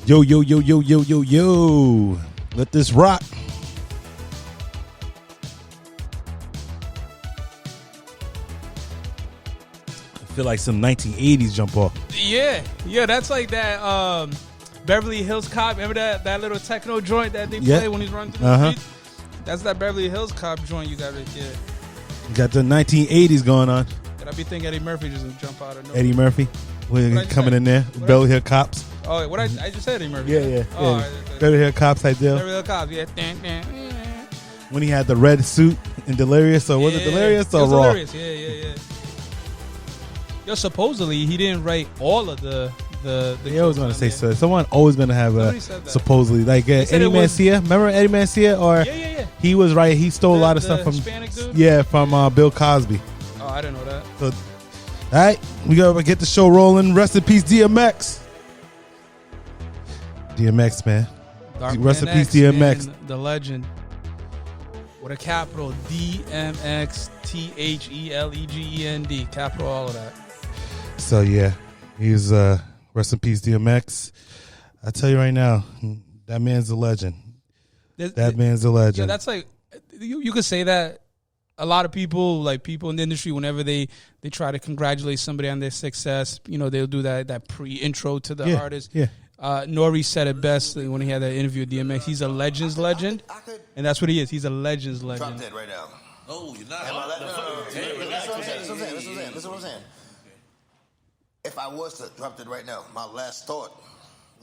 Yo, yo, yo, yo, yo, yo, yo. Let this rock. I feel like some 1980s jump off. Yeah, that's like that Beverly Hills Cop. Remember that little techno joint that they play when he's running through the streets? That's that Beverly Hills Cop joint you got right there. You got the 1980s going on. Did I be thinking Eddie Murphy just jump out of nowhere? Eddie Murphy. We're coming in there. Beverly Hills Cops. Oh, what I just said Eddie Murphy. Yeah. Oh, right. Beverly Hills Cops type deal. Beverly Hills Cops, yeah. When he had the red suit in Delirious, or was it Delirious or Raw? Delirious, yeah. Yo, supposedly he didn't write all of the They always going to say so. Someone always going to have a supposedly like Eddie Mancia. Remember Eddie Mancia? Or yeah. He was right. He stole a lot of stuff from Hispanic dude? Yeah, from Bill Cosby. Oh, I didn't know that. So, all right, we gotta get the show rolling. Rest in peace, DMX. DMX, man. Rest in peace, DMX. Man, the legend. With a capital DMX THELEGEND. Capital all of that. So yeah, he's rest in peace, DMX. I tell you right now, that man's a legend. That man's a legend. Yeah, that's like you could say that. A lot of people, like people in the industry, whenever they try to congratulate somebody on their success, they'll do that pre-intro to the artist. Yeah. Nori said it best when he had that interview with DMX. He's a legend's legend, and that's what he is. He's a legend's legend. Drop dead right now. Oh, you're not. That's what I'm saying. If I was to drop dead right now, my last thought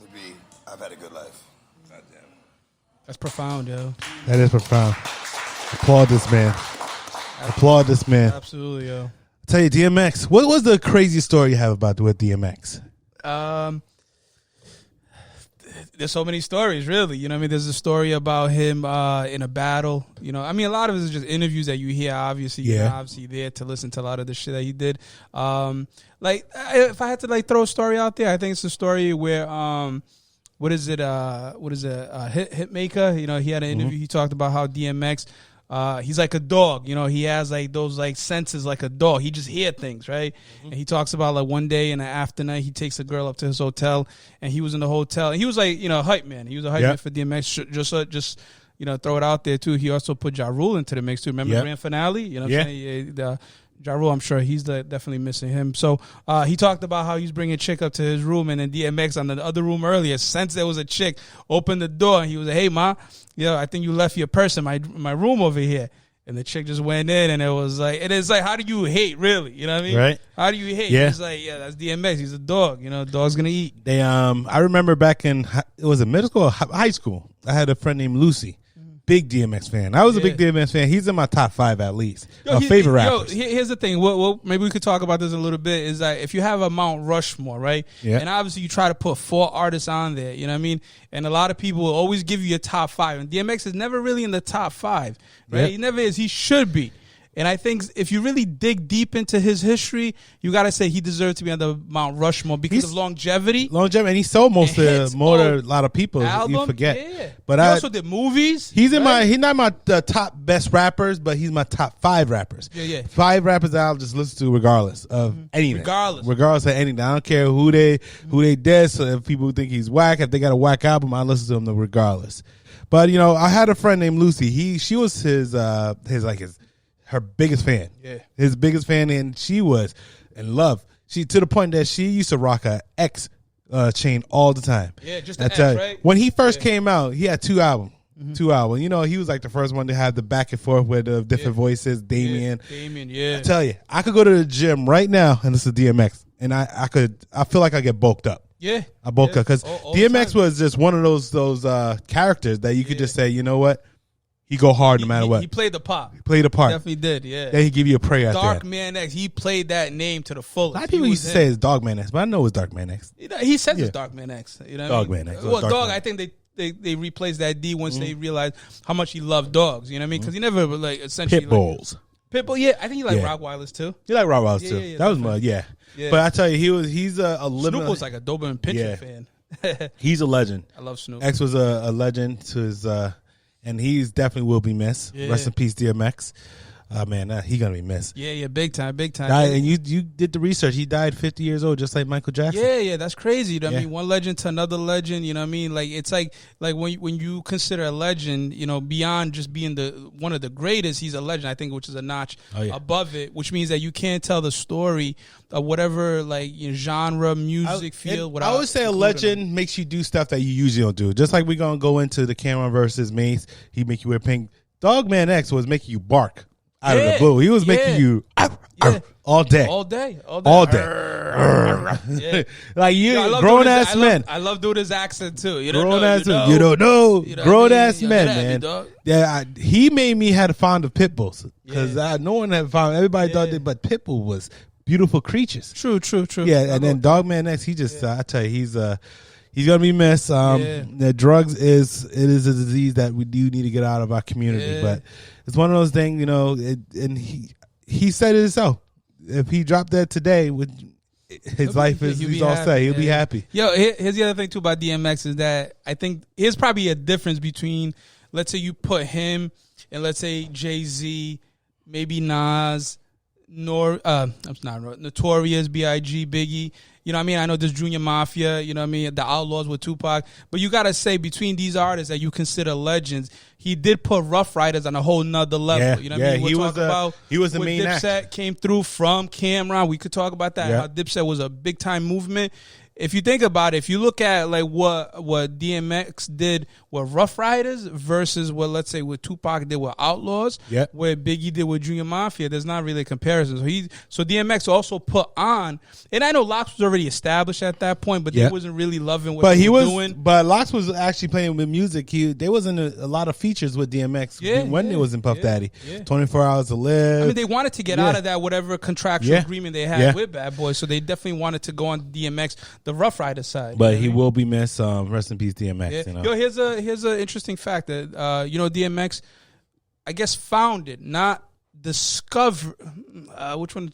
would be, I've had a good life. God damn. That's profound, yo. That is profound. Applaud this man. Applaud this man. Absolutely, yo. I'll tell you, DMX. What was the craziest story you have with DMX? There's so many stories, really. You know what I mean? There's a story about him in a battle. A lot of it is just interviews that you hear, obviously. Yeah. You're obviously there to listen to a lot of the shit that he did. If I had to throw a story out there, I think it's a story where Hitmaker, he had an interview. He talked about how DMX, he's like a dog, he has like those like senses like a dog. He just hear things, right? And he talks about like one day in the after night, he takes a girl up to his hotel, and he was in the hotel, and he was like, hype man. He was a hype man for DMX. Just throw it out there too. He also put Ja Rule into the mix too. Remember the grand finale? You know what I'm saying? Ja Rule, I'm sure he's definitely missing him. So he talked about how he's bringing a chick up to his room, and then DMX on the other room earlier, since there was a chick, opened the door, and he was like, "Hey, ma, I think you left your purse in my room over here." And the chick just went in, and it's like, how do you hate, really? You know what I mean? Right. How do you hate? Yeah. He's like, that's DMX. He's a dog. Dog's gonna eat. They I remember back in middle school or high school, I had a friend named Lucy. Big DMX fan. I was a big DMX fan. He's in my top 5 at least. Favorite rappers. Here's the thing. Well, maybe we could talk about this a little bit. Is that if you have a Mount Rushmore, right? Yeah. And obviously you try to put 4 artists on there. You know what I mean? And a lot of people will always give you a top 5. And DMX is never really in the top 5, right? Yep. He never is. He should be. And I think if you really dig deep into his history, you got to say he deserves to be on the Mount Rushmore because of longevity. And he sold more to a lot of people. Album, you forget. Yeah. But he also did movies. He's not my top best rappers, but he's my top 5 rappers. Yeah. 5 rappers that I'll just listen to regardless of anything. Regardless of anything. I don't care who they diss. So if people think he's whack, if they got a whack album, I listen to them regardless. But I had a friend named Lucy. She was her biggest fan. Yeah. His biggest fan, and she was in love. She to the point that she used to rock a X chain all the time. Yeah, just the X, right? When he first came out, he had 2 albums. 2 albums. He was like the first one to have the back and forth with the different voices. Damien. I tell you, I could go to the gym right now and listen to DMX, and I feel like I get bulked up. Yeah. I bulk up because DMX was just one of those characters that you could just say, you know what? He go hard no matter what. He played the part. Definitely did, yeah. Then he give you a prayer after that. Dark Man X. He played that name to the fullest. A lot of people used to say it's Dog Man X, but I know it's Dark Man X. He says it's Dark Man X. You know what Man X. Well, Dog, I think they replaced that D once they realized how much he loved dogs. You know what I mean? Because he never essentially... Pit Bulls. Pitbull, yeah. I think he liked Rottweilers too. He liked Rottweilers too. Yeah, that was my, yeah. But I tell you, he's a Snoop was like a Doberman Pinscher fan. He's a legend. I love Snoop. X was a legend to his... and he's definitely will be missed. Yeah. Rest in peace, DMX. Oh man, he gonna be missed. Yeah, big time. And you did the research. He died 50 years old, just like Michael Jackson. Yeah, that's crazy. You know what I mean? One legend to another legend. You know what I mean? Like it's like when you consider a legend, you know, beyond just being one of the greatest, he's a legend. I think, which is a notch above it, which means that you can't tell the story of whatever genre, music, field. I would say a legend makes you do stuff that you usually don't do. Just like we're gonna go into the Cam'ron versus Mase. He make you wear pink. Dogman X was making you bark out of the blue. He was making you all day. Like grown ass men. I love doing his accent too. You don't know. Grown ass men, man. Yeah, he made me had a fond of pit bulls because no one had found. Everybody thought that, but pit bull was beautiful creatures. True. Yeah, and then Dogman X, he just I tell you, he's gonna be missed. The drugs is a disease that we do need to get out of our community, but it's one of those things, you know. And he said it himself. If he dropped that today, with his life he's all set. He'll be happy. Yo, here's the other thing too about DMX is that I think here's probably a difference between, let's say you put him and let's say Jay-Z, maybe Nas, Notorious, B.I.G., Biggie. You know what I mean? I know there's Junior Mafia, you know what I mean? The Outlaws with Tupac. But you got to say, between these artists that you consider legends, he did put Rough Riders on a whole nother level. Yeah, you know what I mean? He was the main Dipset act. Came through from Cam'ron. We could talk about that. Yeah. How Dipset was a big-time movement. If you think about it, if you look at like what DMX did with Rough Riders versus what, let's say, what Tupac did with Outlaws, what Biggie did with Junior Mafia, there's not really a comparison. So DMX also put on, and I know Lox was already established at that point, but he wasn't really loving what he was doing. But Lox was actually playing with music. There wasn't a lot of features with DMX when it was in Puff Daddy. 24 Hours to Live. I mean, they wanted to get out of that whatever contractual agreement they had with Bad Boy, so they definitely wanted to go on DMX, the Rough Rider side. But he will be missed. Rest in peace, DMX. Yeah. You know? Yo, here's an interesting fact that DMX, I guess, founded, not discovered. Which one?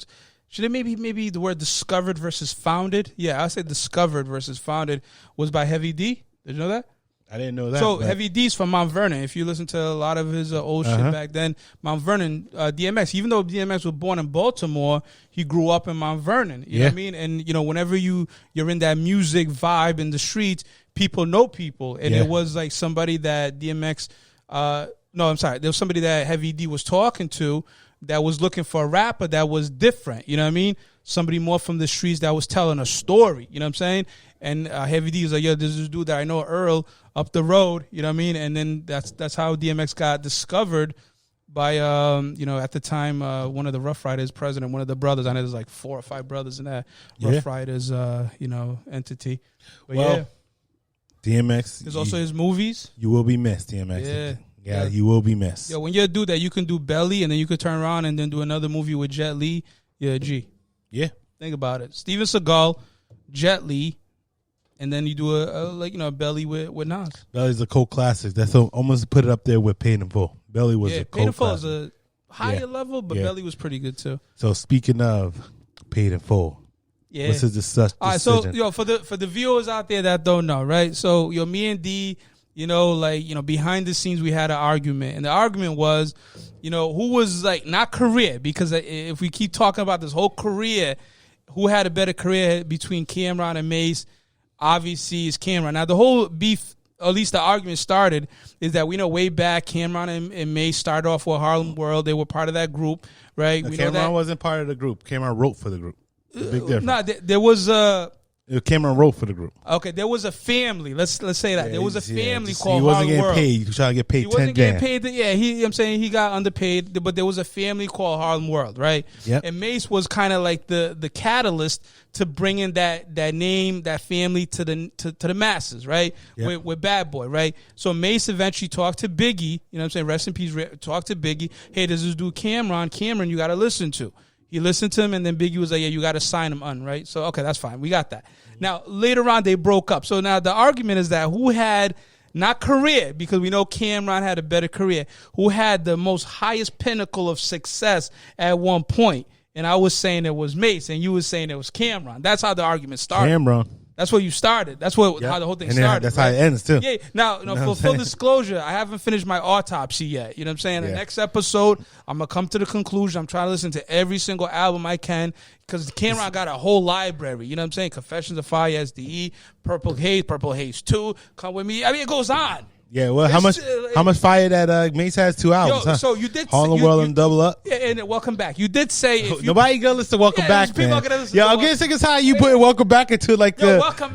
Should it maybe the word discovered versus founded? Yeah, I say discovered versus founded was by Heavy D. Did you know that? I didn't know that. So Heavy D's from Mount Vernon. If you listen to a lot of his old shit back then, Mount Vernon, DMX, even though DMX was born in Baltimore, he grew up in Mount Vernon. You know what I mean? And whenever you're in that music vibe in the streets, people know people. And it was like somebody that DMX there was somebody that Heavy D was talking to that was looking for a rapper that was different. You know what I mean? Somebody more from the streets that was telling a story. You know what I'm saying? And Heavy D was like, yo, there's this dude that I know, Earl, up the road. You know what I mean? And then that's how DMX got discovered by, at the time, one of the Rough Riders president, one of the brothers. I know there's like 4 or 5 brothers in that Rough Riders, entity. But DMX. There's also his movies. You will be missed, DMX. Yeah, you will be missed. Yo, when you're a dude that you can do Belly and then you could turn around and then do another movie with Jet Li, G. Yeah. Think about it. Steven Seagal, Jet Li, and then you do a Belly with Nas. Belly's a cult classic. That's almost put it up there with Paid in Full. Belly was a cult Paid in Full classic. is a higher level, but Belly was pretty good too. So speaking of Paid in Full, what's his decision? All right, so for the viewers out there that don't know, right? So me and D, behind the scenes we had an argument, and the argument was, who was not career, because if we keep talking about this whole career, who had a better career between Cam'ron and Mase? Obviously, is Cam'ron. Now, the whole beef, at least the argument started, is that we know way back Cam'ron and Mase started off with Harlem World. They were part of that group, right? Cam'ron wasn't part of the group. Cam'ron wrote for the group. Big difference. No, there was Cam'ron wrote for the group. Okay, there was a family. Let's say that there was a family called He wasn't Harlem getting World. paid. He was trying to get paid. He wasn't getting paid. I'm saying he got underpaid, but there was a family called Harlem World, right? Yep. And Mase was kind of like the catalyst to bringing that name, that family to the masses, right? Yep. With Bad Boy, right? So Mase eventually talked to Biggie. You know what I'm saying? Rest in peace. Talked to Biggie. Hey, there's this dude Cam'ron. You got to listen to. He listened to him, and then Biggie was like, yeah, you got to sign him on, right? So, okay, that's fine. We got that. Now, later on, they broke up. So now the argument is that who had, not career, because we know Cam'ron had a better career, who had the most highest pinnacle of success at one point. And I was saying it was Mase, and you were saying it was Cam'ron. That's how the argument started. Cam'ron. That's where you started. That's how the whole thing started. That's how it ends too. Yeah. Now, for full disclosure, I haven't finished my autopsy yet. You know what I'm saying? The next episode, I'm gonna come to the conclusion. I'm trying to listen to every single album I can because Cam'ron got a whole library. You know what I'm saying? Confessions of Fire, SDE, Purple Haze 2, Come With Me. I mean, it goes on. Yeah, well, how much fire that Mase has 2 albums? Huh? So you did Harlem World and Double Up. Yeah, and Welcome Back. You did say nobody gonna listen to Welcome Back, man. I'm getting sick of how you put Welcome Back into like the Welcome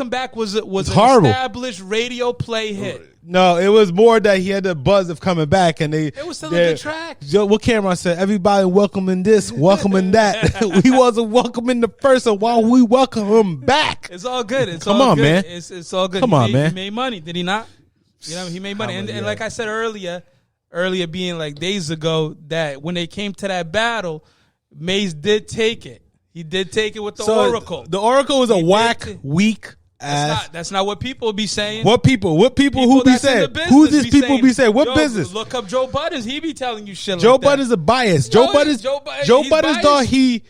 Back was an horrible established radio play hit. No, it was more that he had the buzz of coming back, and it was still a good track. What Cam'ron said, everybody welcoming this, welcoming that. We wasn't welcoming the first, so why we welcome him back? It's all good. Come on, man. It's all good. Come on, man. He made money, did he not? You know, he made money. And like I said earlier being like days ago, that when they came to that battle, Mase did take it. He did take it with the Oracle. The Oracle was weak ass. That's not what people be saying. What people who be saying? Who these people be saying? What business? Look up Joe Buttons. He be telling you shit Joe like that. Buttons a bias. Joe Buttons thought he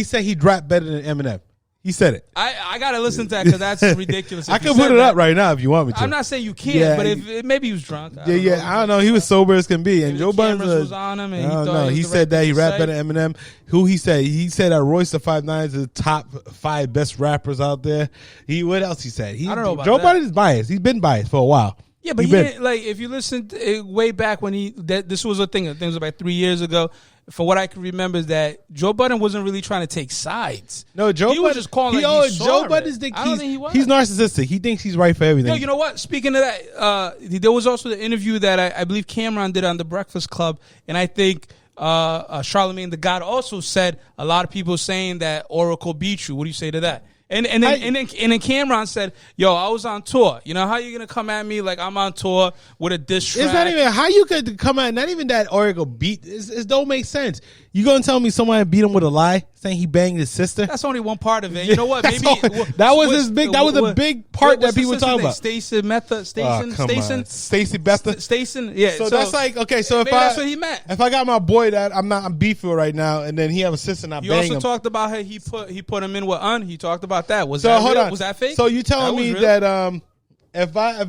said he rapped better than Eminem. He said it. I gotta listen to that because that's ridiculous. I can put it up right now if you want me to. I'm not saying you can't, but if maybe he was drunk. I don't know. He was sober as can be, and Joe Buttons was on him. And I don't know. He said that he rapped better than Eminem. Who he said? He said that Royce the 5'9" is the top 5 best rappers out there. What else he said? I don't know about Joe that. Buttons is biased. He's been biased for a while. Yeah, but he didn't, like, if you listen way back when this was a thing. I think it was about 3 years ago. From what I can remember, is that Joe Budden wasn't really trying to take sides. No, he was just calling. Joe Budden thinks he's narcissistic. He thinks he's right for everything. No, you know what? Speaking of that, there was also the interview that I believe Cam'ron did on the Breakfast Club, and I think Charlamagne the God also said a lot of people saying that Oracle beat you. What do you say to that? And then Cam'ron said, "Yo, I was on tour. You know how you gonna come at me like I'm on tour with a diss track?" It's not even how you could come at. Not even that Oracle beat. It don't make sense. You gonna tell me someone beat him with a lie, saying he banged his sister? That's only one part of it. You know what? Maybe that was a big part that people talk about. Stacey Betha. Stacey. Yeah. So that's like okay. So if that's what he meant. If I got my boy that I'm beefing with right now, and then he have a sister and I bang him. He also talked about how he put him in with He talked about that. Was that fake? So you telling me that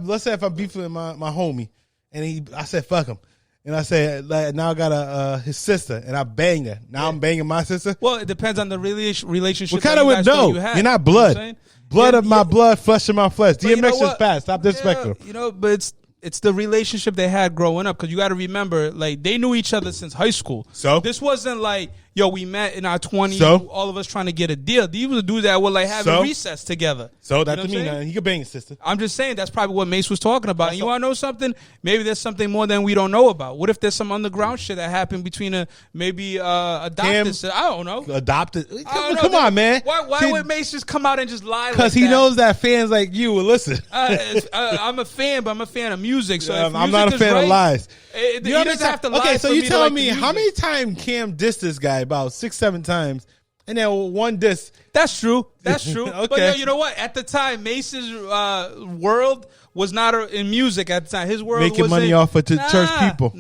let's say if I'm beefing with my homie and I said fuck him. And I said, like, now I got his sister, and I banged her. Now I'm banging my sister. Well, it depends on the relationship. What kind of would know? You're not blood. You know blood of my blood, flesh of my flesh. DMX is fast. Stop disrespecting. But it's the relationship they had growing up. Because you got to remember, like, they knew each other since high school. So this wasn't like, yo, we met in our 20s, all of us trying to get a deal. These were dudes that were like having recess together. So that to me, he could bang his sister. I'm just saying that's probably what Mase was talking about. And you want to know something? Maybe there's something more than we don't know about. What if there's some underground shit that happened between adopted? I don't know. Adopted? Come on, man. Why would Mase just come out and just lie? Because he knows that fans like you will listen. I'm a fan, but I'm a fan of music. So I'm not a fan of lies. He doesn't have to lie. Okay, so you telling me how many times Cam dissed this guy? About 6-7 times, and then one diss. That's true. Okay. But you know what? At the time, Mace's world was not in music. At the time, his world making was money off of church people.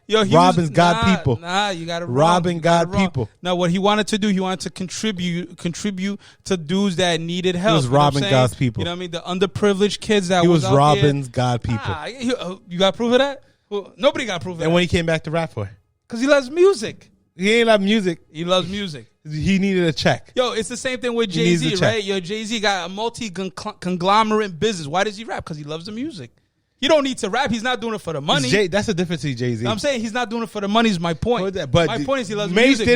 Robbing God people. You got to robbing God people. No, what he wanted to do, he wanted to contribute to dudes that needed help. He was robbing God's people. You know what I mean? The underprivileged kids that he was robbing God people. You got proof of that? Well, nobody got proof of that. And when he came back to rap for it, because he loves music. He ain't love music. He loves music. He needed a check. Yo, it's the same thing with Jay-Z, right? Yo, Jay-Z got a multi-conglomerate business. Why does he rap? Because he loves the music. He don't need to rap. He's not doing it for the money. That's the difference in Jay-Z. I'm saying he's not doing it for the money is my point. But my point is he loves Mase music.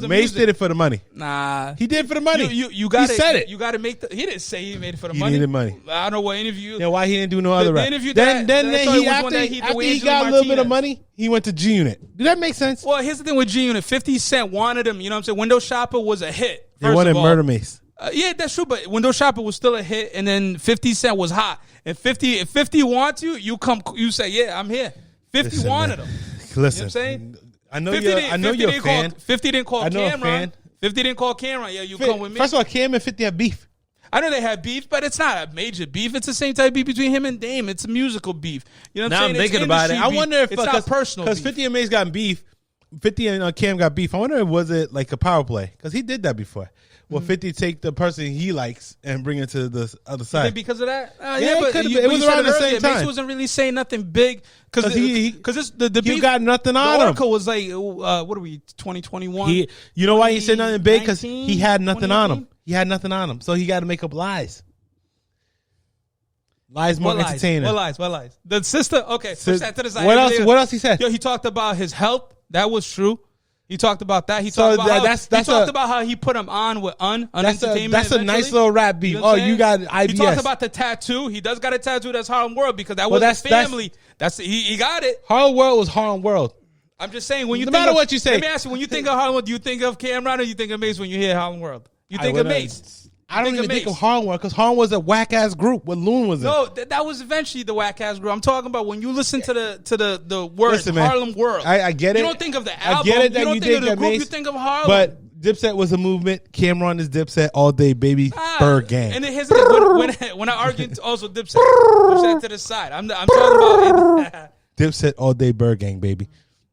Mase did it for the money. Nah. He did it for the money. You got he said it. You got to make he didn't say he made it for the he money. He needed money. I don't know what interview. Yeah, why he didn't do no other rap. Interview then after he got a little bit of money, he went to G-Unit. Did that make sense? Well, here's the thing with G-Unit. 50 Cent wanted him. You know what I'm saying? Window Shopper was a hit. They wanted Murder Mase. Yeah, that's true. But Window Shopper was still a hit, and then 50 Cent was hot. And if 50 wants you, you say, yeah, I'm here. 50 wanted him. Listen, you know what I'm saying? I know you're a fan. 50 didn't call Cam'ron. 50 didn't call Cam'ron. Yeah, come with me. First of all, Cam and 50 have beef. I know they have beef, but it's not a major beef. It's the same type of beef between him and Dame. It's a musical beef. You know what I'm saying? Now I'm thinking about it. I wonder if it's not personal. Because 50 and Mase got beef. 50 and Cam got beef. I wonder, was it like a power play? Because he did that before. Will 50 take the person he likes and bring it to the other side? Because of that? Yeah, but it was around the same time. Mase wasn't really saying nothing big. Because the beef got nothing on him. The article was like, what are we, 2021? You know why he said nothing big? Because he had nothing on him. He had nothing on him. So he got to make up lies. Lies more entertaining. What lies? The sister? Okay, push that to the side. What else he said? Yo, he talked about his health. That was true. He talked about that. He talked about how he put him on with entertainment. That's a nice little rap beat. You know you got IBS. He talked about the tattoo. He does got a tattoo that's Harlem World because that was his family. He got it. Harlem World was Harlem World. I'm just saying, when you no matter what you say. Let me ask you, when you think of Harlem World, do you think of Cam'ron or you think of Mase when you hear Harlem World? You think of Mase. I don't even think of Harlem World because Harlem was a whack ass group when Loon was in. No, that was eventually the whack ass group. I'm talking about when you listen to the word Harlem World. I get it. You don't think of the album. I get it that you don't you think of the that group. Mase, you think of Harlem. But Dipset was a movement. Cam'ron is Dipset all day, baby. Bird gang. And here's the thing. When I argue also Dipset, push that to the side. I'm talking about Dipset all day, Bird gang, baby.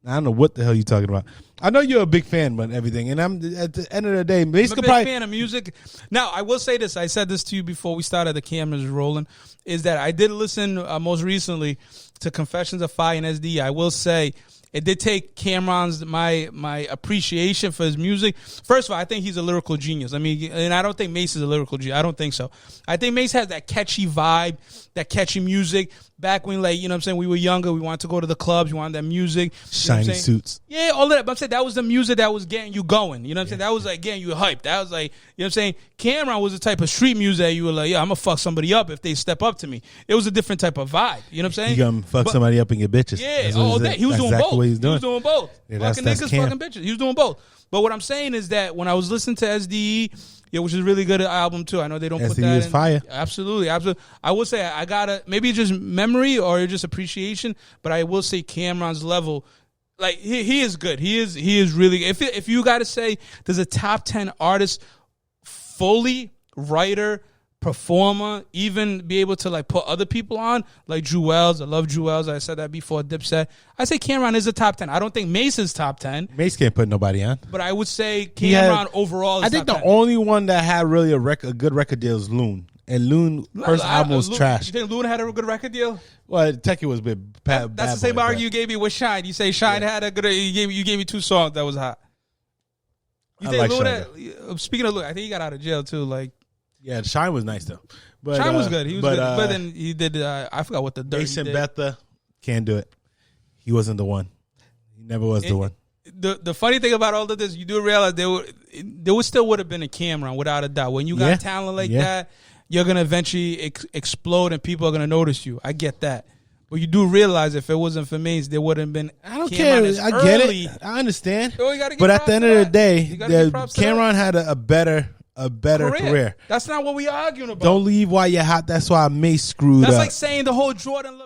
I don't know what the hell you're talking about. I know you're a big fan, but everything, and I'm at the end of the day, Mase I'm a big fan of music. Now, I will say this. I said this to you before we started the cameras rolling. Is that I did listen most recently to Confessions of Fire and SD. I will say it did take Cam'ron's my appreciation for his music. First of all, I think he's a lyrical genius. I mean, and I don't think Mase is a lyrical genius. I don't think so. I think Mase has that catchy vibe, that catchy music. Back when, like, you know what I'm saying, we were younger, we wanted to go to the clubs, we wanted that music. Shiny suits. Yeah, all of that. But I'm saying that was the music that was getting you going. You know what I'm saying? That was like getting you hyped. That was like, you know what I'm saying? Cam'ron was the type of street music that you were like, yeah, I'm going to fuck somebody up if they step up to me. It was a different type of vibe. You know what I'm saying? You going to fuck somebody up and get bitches. Yeah, all day. He was doing both. He was doing both. Yeah, fucking niggas, fucking bitches. He was doing both. But what I'm saying is that when I was listening to SDE, yeah, which is a really good album too. I know they don't put that in. Fire. Absolutely. I will say I gotta, maybe it's just memory or just appreciation, but I will say Cam'ron's level, like he is good. He is really. If you gotta say there's a top 10 artist, fully writer, performer, even be able to like put other people on, like Jewels. I love Jewels. I said that before. Dipset. I say Cam'ron is a top 10. I don't think Mase is top 10. Mase can't put nobody on. But I would say Cam'ron overall is I think top the 10. only one that had really a good record deal is Loon. And Loon first album was trash. You think Loon had a good record deal? Well, Techie was a bit bad. That's the same argument you gave me with Shine. You say Shine had a good. You gave me 2 songs that was hot. You think Loon? Speaking of Loon, I think he got out of jail too. Like, yeah, Shine was nice though. But, Shine was good. He was good. But then he did. I forgot what the dirt. Mason Betha can't do it. He wasn't the one. He never was the one. The funny thing about all of this, you do realize there still would have been a Cam'ron without a doubt. When you got talent like that, you're gonna eventually explode and people are gonna notice you. I get that. But you do realize if it wasn't for Mase, there wouldn't have been. I don't care. I get it. I understand. But at the end of the day, Cam'ron had a better career. That's not what we arguing about. Don't leave while you're hot. That's why Mase screwed up. That's like saying the whole Jordan.